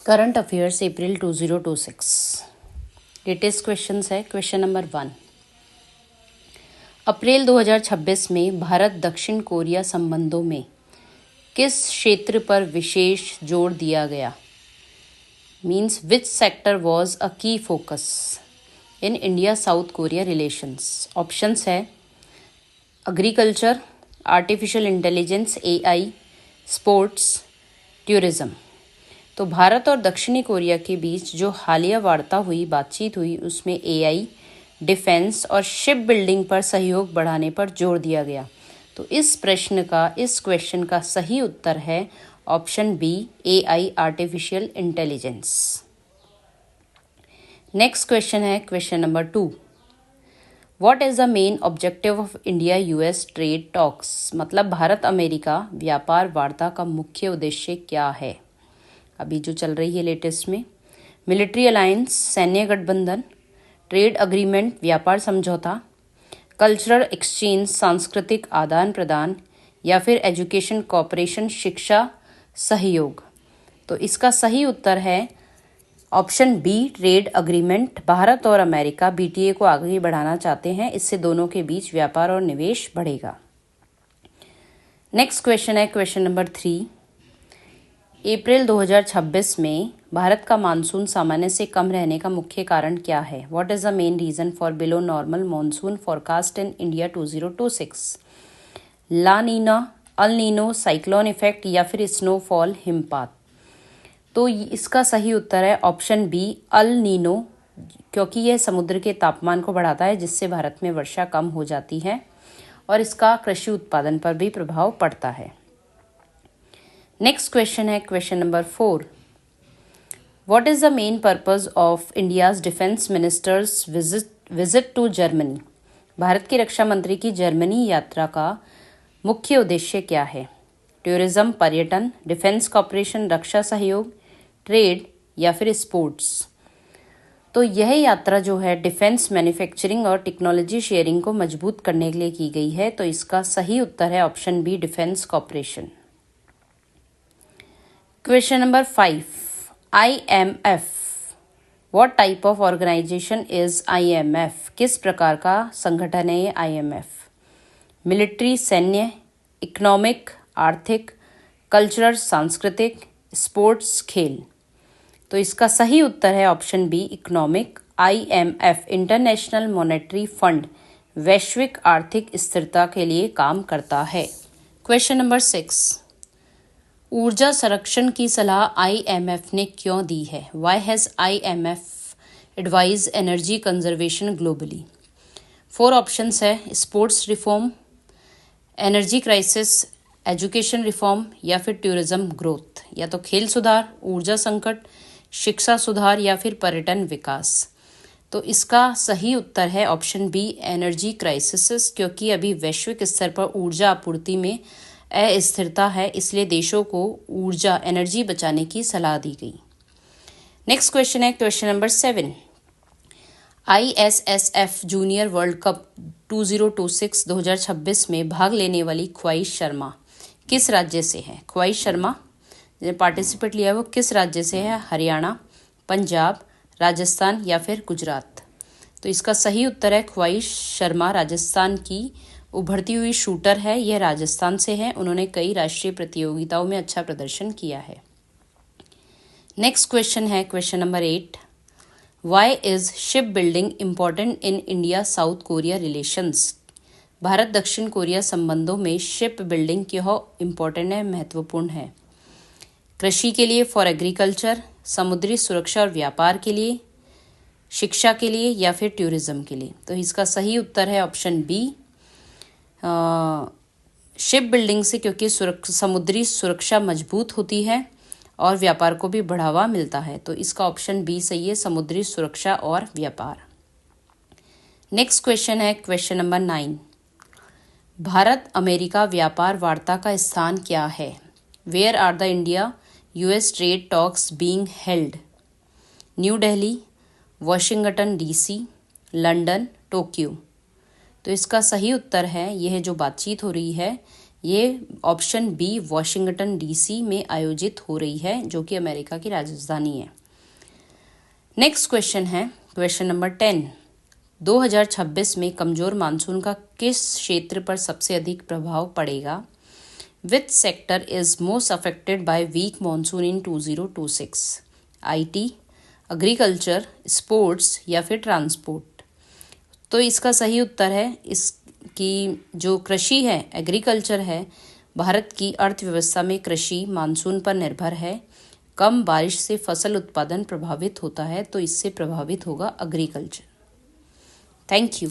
Current affairs अप्रैल 2026। Latest questions है। Question number 1, अप्रैल 2026 में भारत दक्षिण कोरिया संबंधों में किस क्षेत्र पर विशेष जोर दिया गया? Means which sector was a key focus in India south Korea relations? Options है agriculture, artificial intelligence AI, sports, tourism. तो भारत और दक्षिणी कोरिया के बीच जो हालिया बातचीत हुई उसमें एआई, डिफेंस और शिप बिल्डिंग पर सहयोग बढ़ाने पर जोर दिया गया। तो इस क्वेश्चन का सही उत्तर है option B, AI, artificial intelligence. Next question है question number 2, what is the main objective of India US trade talks? मतलब भारत अमेरिका व्यापार वार्ता का मुख्य उद्देश्य क्या है अभी जो चल रही है लेटेस्ट में? मिलिट्री अलायंस, सैन्य गठबंधन, ट्रेड अग्रीमेंट, व्यापार समझौता, कल्चरल एक्सचेंज, सांस्कृतिक आदान प्रदान, या फिर एजुकेशन कॉपरेशन, शिक्षा सहयोग। तो इसका सही उत्तर है option B, trade agreement. Bharat और अमेरिका बीटीए को आगे बढ़ाना चाहते हैं, इससे दोनों के बीच व्यापार और निवेश बढ़ेगा। नेक्स्ट क्वेश्चन है क्वेश्चन नंबर 3, अप्रैल 2026 में भारत का मानसून सामान्य से कम रहने का मुख्य कारण क्या है? What is the main reason for below normal monsoon forecast in India 2026? La Nina, El Nino, cyclone effect, या फिर स्नोफॉल, हिमपात। तो इसका सही उत्तर है ऑप्शन बी, अल नीनो, क्योंकि यह समुद्र के तापमान को बढ़ाता है जिससे भारत में वर्षा कम हो जाती है और इसका कृषि उत्पादन पर भी प्रभाव पड़ता है। नेक्स्ट क्वेश्चन है question number 4, what is the main purpose of India's defence minister's visit to Germany? Bharat के रक्षा मंत्री की जर्मनी यात्रा का मुख्य उद्देश्य क्या है? टूरिज्म, पर्यटन, डिफेंस कॉपरेशन, रक्षा सहयोग, ट्रेड, या फिर स्पोर्ट्स। तो यह यात्रा जो है डिफेंस मैन्युफैक्चरिंग और टेक्नोलॉजी शेयरिंग को मजबूत करने के लिए की गई है। तो इसका सही उत्तर है option B, defence cooperation. Question number 5, IMF, what type of organisation is IMF? किस प्रकार का संगठन है ये IMF? मिलिट्री, सैन्य, इकोनॉमिक, आर्थिक, कल्चरल सांस्कृतिक, स्पोर्ट्स, खेल। तो इसका सही उत्तर है option B, economic. IMF international monetary fund वैश्विक आर्थिक स्थिरता के लिए काम करता है। क्वेश्चन नंबर 6, ऊर्जा संरक्षण की सलाह IMF ने क्यों दी है? Why has IMF advise energy conservation globally? 4 options है, sports reform, energy crisis, education reform, या फिर टूरिज्म ग्रोथ। या तो खेल सुधार, ऊर्जा संकट, शिक्षा सुधार, या फिर पर्यटन विकास। तो इसका सही उत्तर है ऑप्शन बी, एनर्जी क्राइसिस, क्योंकि अभी वैश्विक स्तर पर ऊर्जा आपूर्ति में अस्थिरता है, इसलिए देशों को एनर्जी बचाने की सलाह दी गई। नेक्स्ट क्वेश्चन है question number 7, ISSF junior world cup 2026 में भाग लेने वाली ख्वाहिश शर्मा किस राज्य से है? ख्वाहिश शर्मा ने पार्टिसिपेट लिया है वो किस राज्य से है? हरियाणा, पंजाब, राजस्थान, या फिर गुजरात। तो इसका सही उत्तर है ख्वाहिश शर्मा राजस्थान की उभरती हुई शूटर है। यह राजस्थान से है, उन्होंने कई राष्ट्रीय प्रतियोगिताओं में अच्छा प्रदर्शन किया है। नेक्स्ट क्वेश्चन है question number 8, why is ship building important in India south Korea relations? Bharat दक्षिण कोरिया संबंधों में शिप बिल्डिंग क्यों इम्पॉर्टेंट है, महत्वपूर्ण है? कृषि के लिए, फॉर एग्रीकल्चर, समुद्री सुरक्षा और व्यापार के लिए, शिक्षा के लिए, या फिर टूरिज्म के लिए। तो इसका सही उत्तर है ऑप्शन बी, शिप बिल्डिंग से, क्योंकि समुद्री सुरक्षा मजबूत होती है और व्यापार को भी बढ़ावा मिलता है। तो इसका ऑप्शन बी सही है, समुद्री सुरक्षा और व्यापार। नेक्स्ट क्वेश्चन है क्वेश्चन नंबर 9, भारत अमेरिका व्यापार वार्ता का स्थान क्या है? Where are the India US trade talks being held? New Delhi, Washington DC, London, Tokyo. तो इसका सही उत्तर है, यह जो बातचीत हो रही है ये ऑप्शन बी वॉशिंगटन डीसी में आयोजित हो रही है, जो कि अमेरिका की राजधानी है। नेक्स्ट क्वेश्चन है क्वेश्चन नंबर 10। 2026 में कमजोर मानसून का किस क्षेत्र पर सबसे अधिक प्रभाव पड़ेगा? Which sector is most affected by weak monsoon in 2026? IT, agriculture, sports या फिर ट्रांसपोर्ट? तो इसका सही उत्तर है इसकी जो कृषि है, एग्रीकल्चर है। भारत की अर्थव्यवस्था में कृषि मानसून पर निर्भर है। कम बारिश से फसल उत्पादन प्रभावित होता है, तो इससे प्रभावित होगा एग्रीकल्चर। Thank you.